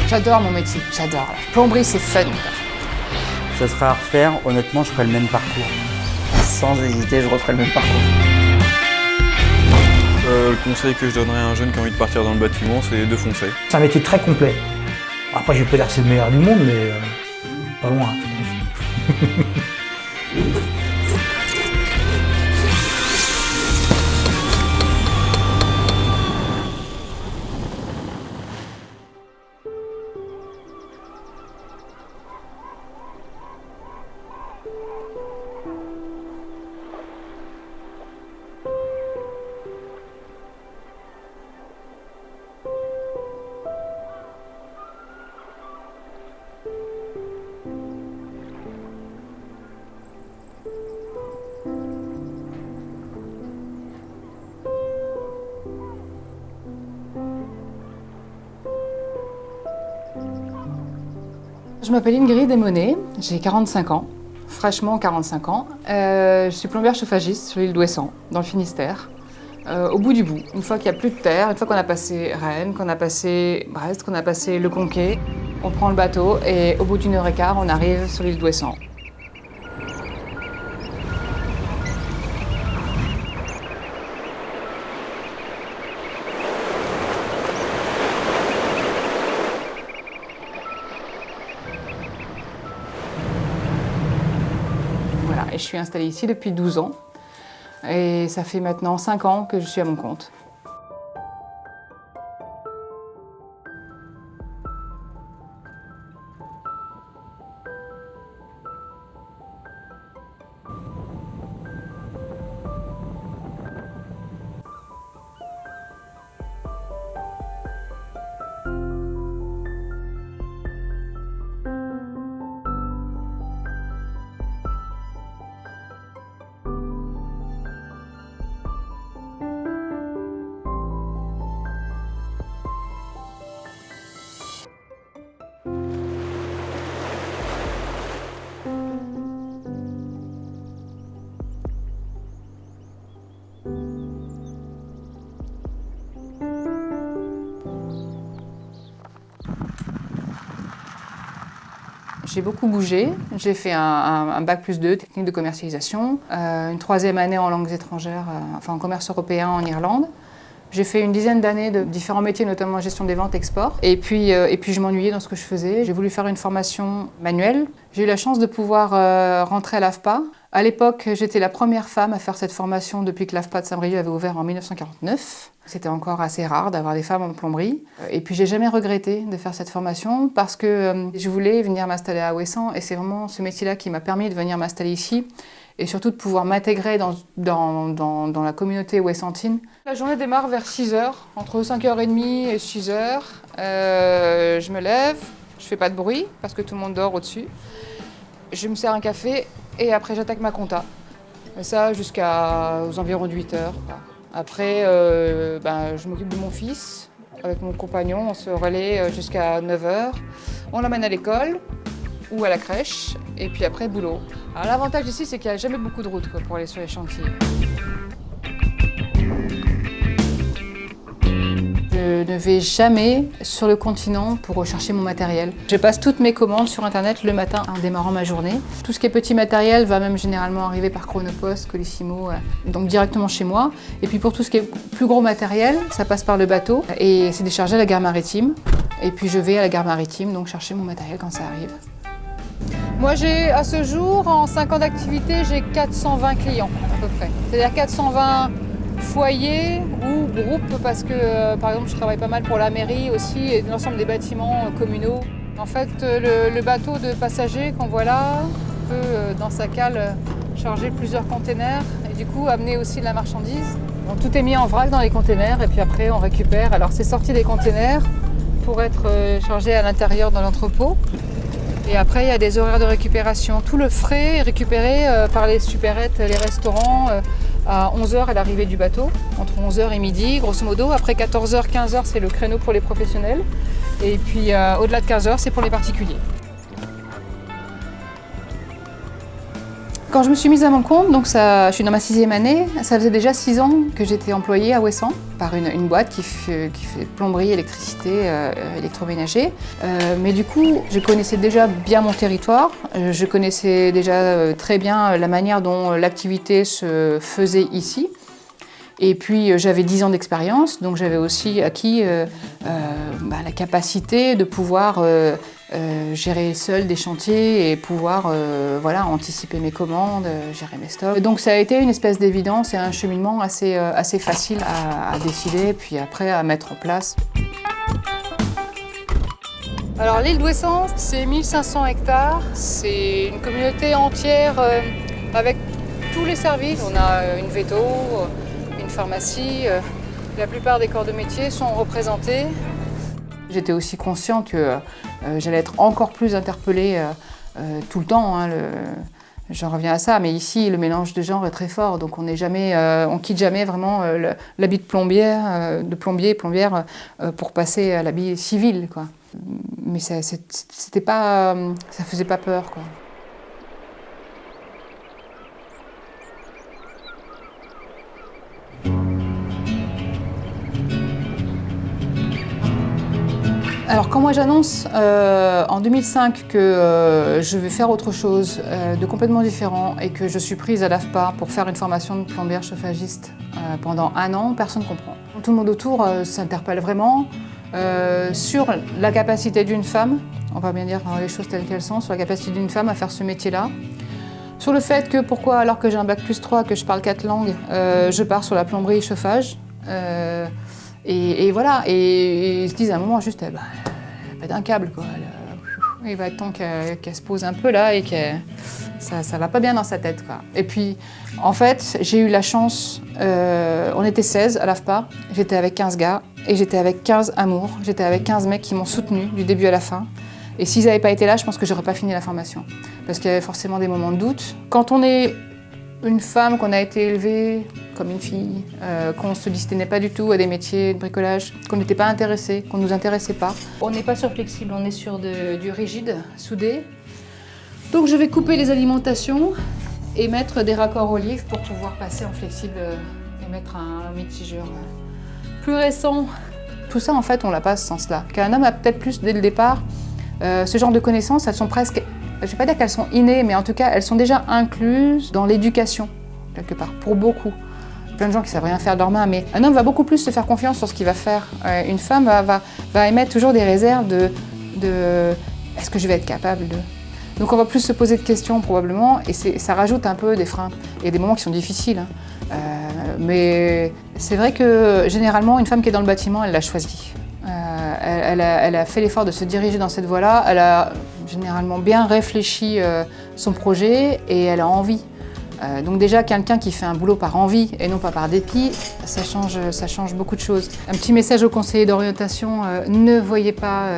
J'adore mon métier, j'adore. La plomberie, c'est fun. Ça serait à refaire, honnêtement, je ferais le même parcours. Sans hésiter, je referais le même parcours. Le conseil que je donnerais à un jeune qui a envie de partir dans le bâtiment, c'est de foncer. C'est un métier très complet. Après, je vais pas dire que c'est le meilleur du monde, mais pas loin. Je m'appelle Ingrid Desmonnets, j'ai 45 ans, fraîchement 45 ans. Je suis plombière chauffagiste sur l'île d'Ouessant, dans le Finistère, au bout du bout. Une fois qu'il n'y a plus de terre, une fois qu'on a passé Rennes, qu'on a passé Brest, qu'on a passé Le Conquet, on prend le bateau et au bout d'une heure et quart, on arrive sur l'île d'Ouessant. Voilà, et je suis installée ici depuis 12 ans. Et ça fait maintenant 5 ans que je suis à mon compte. J'ai beaucoup bougé. J'ai fait un bac+2, technique de commercialisation, une 3e année en langues étrangères, enfin en commerce européen en Irlande. J'ai fait une dizaine d'années de différents métiers, notamment gestion des ventes, export. Et puis je m'ennuyais dans ce que je faisais. J'ai voulu faire une formation manuelle. J'ai eu la chance de pouvoir rentrer à l'AFPA. À l'époque, j'étais la première femme à faire cette formation depuis que l'AFPA de Saint-Brieuc avait ouvert en 1949. C'était encore assez rare d'avoir des femmes en plomberie. Et puis j'ai jamais regretté de faire cette formation parce que je voulais venir m'installer à Ouessant et c'est vraiment ce métier-là qui m'a permis de venir m'installer ici et surtout de pouvoir m'intégrer dans la communauté ouessantine. La journée démarre vers 6h, entre 5h30 et 6h. Je me lève, je fais pas de bruit parce que tout le monde dort au-dessus. Je me sers un café et après j'attaque ma compta. Et ça jusqu'aux environs de 8h. Après, je m'occupe de mon fils. Avec mon compagnon, on se relaie jusqu'à 9h. On l'emmène à l'école ou à la crèche. Et puis après, boulot. Alors, l'avantage ici, c'est qu'il n'y a jamais beaucoup de route pour aller sur les chantiers. Je ne vais jamais sur le continent pour rechercher mon matériel. Je passe toutes mes commandes sur Internet le matin en démarrant ma journée. Tout ce qui est petit matériel va même généralement arriver par Chronopost, Colissimo, donc directement chez moi. Et puis pour tout ce qui est plus gros matériel, ça passe par le bateau et c'est déchargé à la gare maritime. Et puis je vais à la gare maritime, donc chercher mon matériel quand ça arrive. Moi, à ce jour, en 5 ans d'activité, j'ai 420 clients à peu près. C'est-à-dire 420 foyers ou groupes parce que, par exemple, je travaille pas mal pour la mairie aussi et l'ensemble des bâtiments communaux. En fait, le bateau de passagers qu'on voit là peut, dans sa cale, charger plusieurs containers et du coup amener aussi de la marchandise. Donc, tout est mis en vrac dans les containers et puis après on récupère. Alors c'est sorti des containers pour être chargé à l'intérieur dans l'entrepôt. Et après, il y a des horaires de récupération. Tout le frais est récupéré par les supérettes, les restaurants, à 11h à l'arrivée du bateau, entre 11h et midi, grosso modo. Après 14h, 15h, c'est le créneau pour les professionnels. Et puis au-delà de 15h, c'est pour les particuliers. Quand je me suis mise à mon compte, donc je suis dans ma 6e année, ça faisait déjà 6 ans que j'étais employée à Ouessant par une boîte qui fait plomberie, électricité, électroménager. Mais du coup, je connaissais déjà bien mon territoire, je connaissais déjà très bien la manière dont l'activité se faisait ici. Et puis j'avais 10 ans d'expérience, donc j'avais aussi acquis la capacité de pouvoir gérer seule des chantiers et pouvoir anticiper mes commandes, gérer mes stocks. Et donc ça a été une espèce d'évidence et un cheminement assez facile à décider, puis après à mettre en place. Alors l'île d'Ouessant, c'est 1500 hectares, c'est une communauté entière avec tous les services. On a une veto, une pharmacie, la plupart des corps de métier sont représentés. J'étais aussi consciente que j'allais être encore plus interpellée tout le temps. J'en reviens à ça, mais ici le mélange de genres est très fort, donc on quitte jamais vraiment l'habit de plombière pour passer à l'habit civil, quoi. Mais ça faisait pas peur, quoi. Alors quand moi j'annonce en 2005 que je vais faire autre chose de complètement différent et que je suis prise à l'AFPA pour faire une formation de plombière chauffagiste pendant 1 an, personne ne comprend. Tout le monde autour s'interpelle vraiment sur la capacité d'une femme, on va bien dire les choses telles qu'elles sont, sur la capacité d'une femme à faire ce métier-là. Sur le fait que pourquoi, alors que j'ai un bac+3, que je parle 4 langues, je pars sur la plomberie et chauffage. Et voilà, et ils se disent à un moment juste, elle pète un câble, quoi. Il va être temps qu'elle se pose un peu là et que ça va pas bien dans sa tête, quoi. Et puis, en fait, j'ai eu la chance, on était 16 à l'AFPA, j'étais avec 15 gars et j'étais avec 15 amours, j'étais avec 15 mecs qui m'ont soutenue du début à la fin. Et s'ils n'avaient pas été là, je pense que j'aurais pas fini la formation. Parce qu'il y avait forcément des moments de doute. Quand on est une femme, qu'on a été élevée comme une fille, qu'on ne se destinait pas du tout à des métiers de bricolage, qu'on n'était pas intéressé, qu'on ne nous intéressait pas. On n'est pas sur flexible, on est sur du rigide, soudé. Donc je vais couper les alimentations et mettre des raccords olives pour pouvoir passer en flexible et mettre un mitigeur plus récent. Tout ça, en fait, on l'a pas à ce sens-là. Qu'un homme a peut-être plus dès le départ, ce genre de connaissances, elles sont presque, je ne vais pas dire qu'elles sont innées, mais en tout cas, elles sont déjà incluses dans l'éducation, quelque part, pour beaucoup. Plein de gens qui ne savent rien faire de leurs mains, mais un homme va beaucoup plus se faire confiance sur ce qu'il va faire. Une femme va émettre toujours des réserves de est-ce que je vais être capable de... Donc on va plus se poser de questions probablement, et ça rajoute un peu des freins. Il y a des moments qui sont difficiles, mais c'est vrai que généralement, une femme qui est dans le bâtiment, elle l'a choisi. Elle a fait l'effort de se diriger dans cette voie-là, elle a généralement bien réfléchi son projet et elle a envie. Donc déjà, quelqu'un qui fait un boulot par envie et non pas par dépit, ça change beaucoup de choses. Un petit message aux conseillers d'orientation, ne voyez pas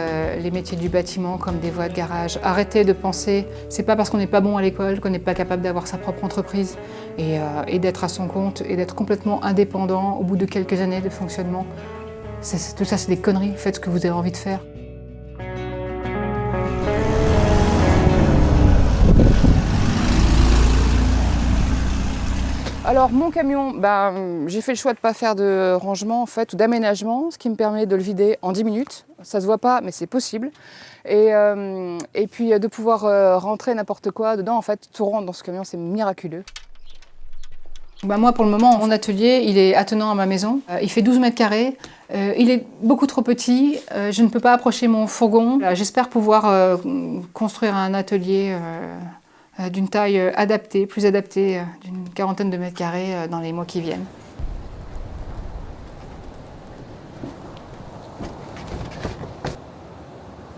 les métiers du bâtiment comme des voies de garage. Arrêtez de penser, c'est pas parce qu'on n'est pas bon à l'école qu'on n'est pas capable d'avoir sa propre entreprise et d'être à son compte et d'être complètement indépendant au bout de quelques années de fonctionnement. Tout ça, c'est des conneries. Faites ce que vous avez envie de faire. Alors mon camion, j'ai fait le choix de ne pas faire de rangement en fait, ou d'aménagement, ce qui me permet de le vider en 10 minutes. Ça ne se voit pas, mais c'est possible. Et puis de pouvoir rentrer n'importe quoi dedans, en fait, tout rentre dans ce camion, c'est miraculeux. Moi, pour le moment, mon atelier, il est attenant à ma maison. Il fait 12 mètres carrés. Il est beaucoup trop petit. Je ne peux pas approcher mon fourgon. J'espère pouvoir construire un atelier d'une taille adaptée, plus adaptée, d'une 40aine de mètres carrés dans les mois qui viennent.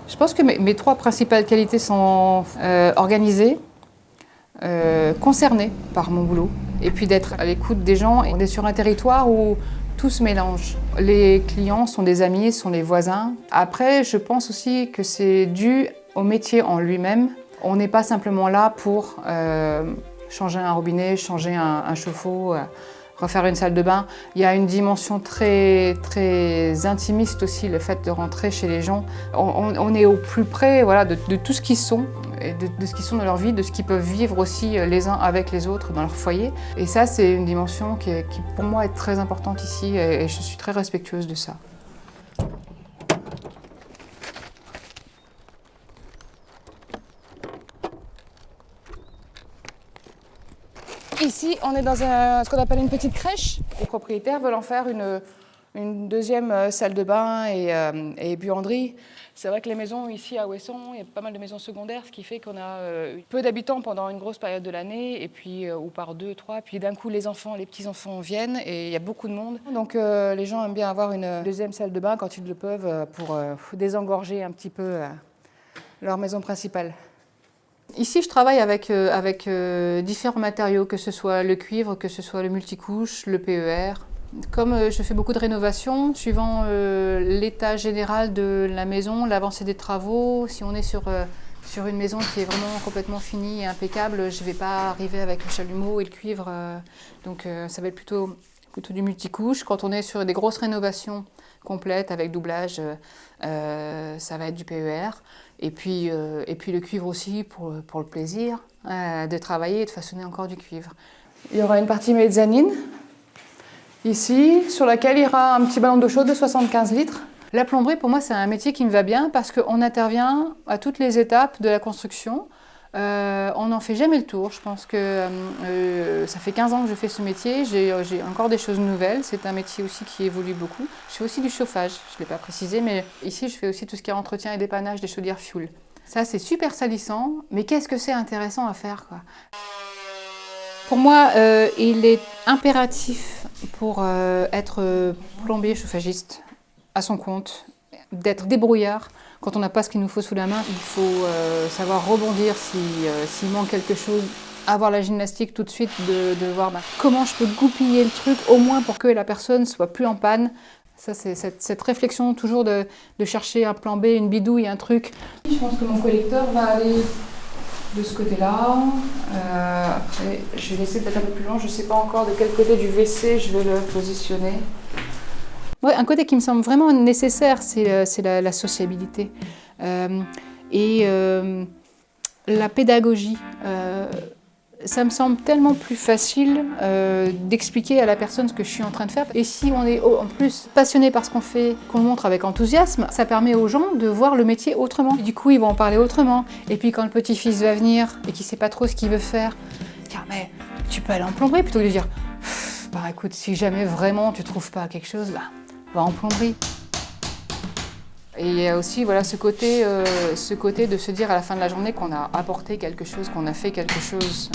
Je pense que mes 3 principales qualités sont organisées, concernée par mon boulot, et puis d'être à l'écoute des gens. On est sur un territoire où tout se mélange. Les clients sont des amis, sont des voisins. Après, je pense aussi que c'est dû au métier en lui-même. On n'est pas simplement là pour changer un robinet, changer un chauffe-eau, refaire une salle de bain. Il y a une dimension très, très intimiste aussi, le fait de rentrer chez les gens. On est au plus près voilà, de tout ce qu'ils sont, et de ce qu'ils sont dans leur vie, de ce qu'ils peuvent vivre aussi les uns avec les autres dans leur foyer. Et ça, c'est une dimension qui pour moi est très importante ici et je suis très respectueuse de ça. Ici, on est dans ce qu'on appelle une petite crèche. Les propriétaires veulent en faire une deuxième salle de bain et buanderie. C'est vrai que les maisons ici à Ouessant, il y a pas mal de maisons secondaires, ce qui fait qu'on a peu d'habitants pendant une grosse période de l'année, et puis ou par 2, 3, puis d'un coup les petits-enfants viennent et il y a beaucoup de monde. Donc les gens aiment bien avoir une deuxième salle de bain quand ils le peuvent pour désengorger un petit peu leur maison principale. Ici, je travaille avec différents matériaux, que ce soit le cuivre, que ce soit le multicouche, le PER. Comme je fais beaucoup de rénovations, suivant l'état général de la maison, l'avancée des travaux, si on est sur une maison qui est vraiment complètement finie et impeccable, je ne vais pas arriver avec le chalumeau et le cuivre. Donc ça va être plutôt du multicouche. Quand on est sur des grosses rénovations complètes avec doublage, ça va être du PER. Et puis le cuivre aussi pour le plaisir de travailler et de façonner encore du cuivre. Il y aura une partie mezzanine ici, sur laquelle il y aura un petit ballon d'eau chaude de 75 litres. La plomberie, pour moi, c'est un métier qui me va bien parce qu'on intervient à toutes les étapes de la construction. On n'en fait jamais le tour. Je pense que ça fait 15 ans que je fais ce métier. J'ai encore des choses nouvelles. C'est un métier aussi qui évolue beaucoup. Je fais aussi du chauffage. Je ne l'ai pas précisé, mais ici, je fais aussi tout ce qui est entretien et dépannage des chaudières fuel. Ça, c'est super salissant, mais qu'est-ce que c'est intéressant à faire, quoi. Pour moi, il est impératif pour être plombier chauffagiste à son compte, d'être débrouillard. Quand on n'a pas ce qu'il nous faut sous la main, il faut savoir rebondir s'il manque quelque chose, avoir la gymnastique tout de suite, de voir comment je peux goupiller le truc, au moins pour que la personne soit plus en panne. Ça, c'est cette réflexion toujours de chercher un plan B, une bidouille, un truc. Je pense que mon collecteur va aller de ce côté-là. Après, je vais laisser peut-être un peu plus loin. Je ne sais pas encore de quel côté du WC je vais le positionner. Ouais, un côté qui me semble vraiment nécessaire, c'est la sociabilité et la pédagogie. Ça me semble tellement plus facile d'expliquer à la personne ce que je suis en train de faire. Et si on est en plus passionné par ce qu'on fait, qu'on le montre avec enthousiasme, ça permet aux gens de voir le métier autrement. Du coup, ils vont en parler autrement. Et puis quand le petit-fils va venir et qu'il ne sait pas trop ce qu'il veut faire, dire mais tu peux aller en plomberie plutôt que de dire bah écoute, si jamais vraiment tu ne trouves pas quelque chose, bah va en plomberie. Et il y a aussi voilà, ce côté de se dire à la fin de la journée qu'on a apporté quelque chose, qu'on a fait quelque chose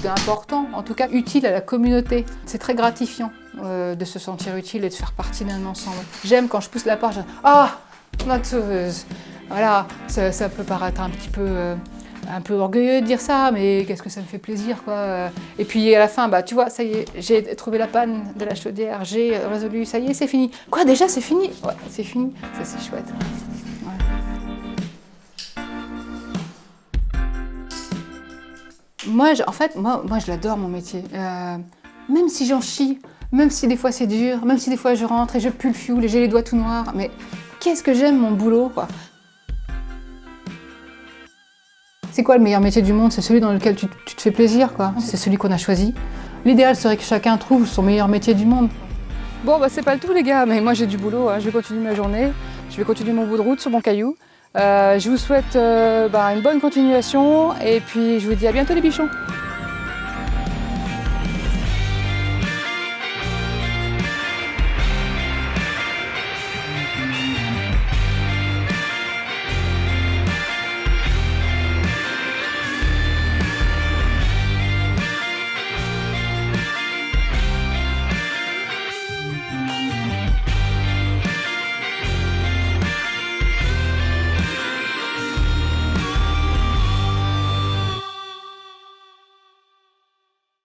d'important, en tout cas utile à la communauté. C'est très gratifiant de se sentir utile et de faire partie d'un ensemble. J'aime quand je pousse la porte, je dis « Ah, notre sauveuse !» Voilà, ça peut paraître un peu orgueilleux de dire ça, mais qu'est-ce que ça me fait plaisir, quoi. Et puis à la fin, bah, tu vois, ça y est, j'ai trouvé la panne de la chaudière, j'ai résolu, ça y est, c'est fini. Quoi, déjà, c'est fini? Ouais, c'est fini, ça c'est chouette. Ouais. Moi, je l'adore, mon métier. Même si j'en chie, même si des fois c'est dur, même si des fois je rentre et je pue le fioul et j'ai les doigts tout noirs, mais qu'est-ce que j'aime mon boulot, quoi. C'est quoi le meilleur métier du monde? C'est celui dans lequel tu te fais plaisir, quoi. C'est celui qu'on a choisi. L'idéal serait que chacun trouve son meilleur métier du monde. Bon, bah c'est pas le tout, les gars, mais moi j'ai du boulot. Hein. Je vais continuer ma journée. Je vais continuer mon bout de route sur mon caillou. Je vous souhaite une bonne continuation et puis je vous dis à bientôt, les bichons.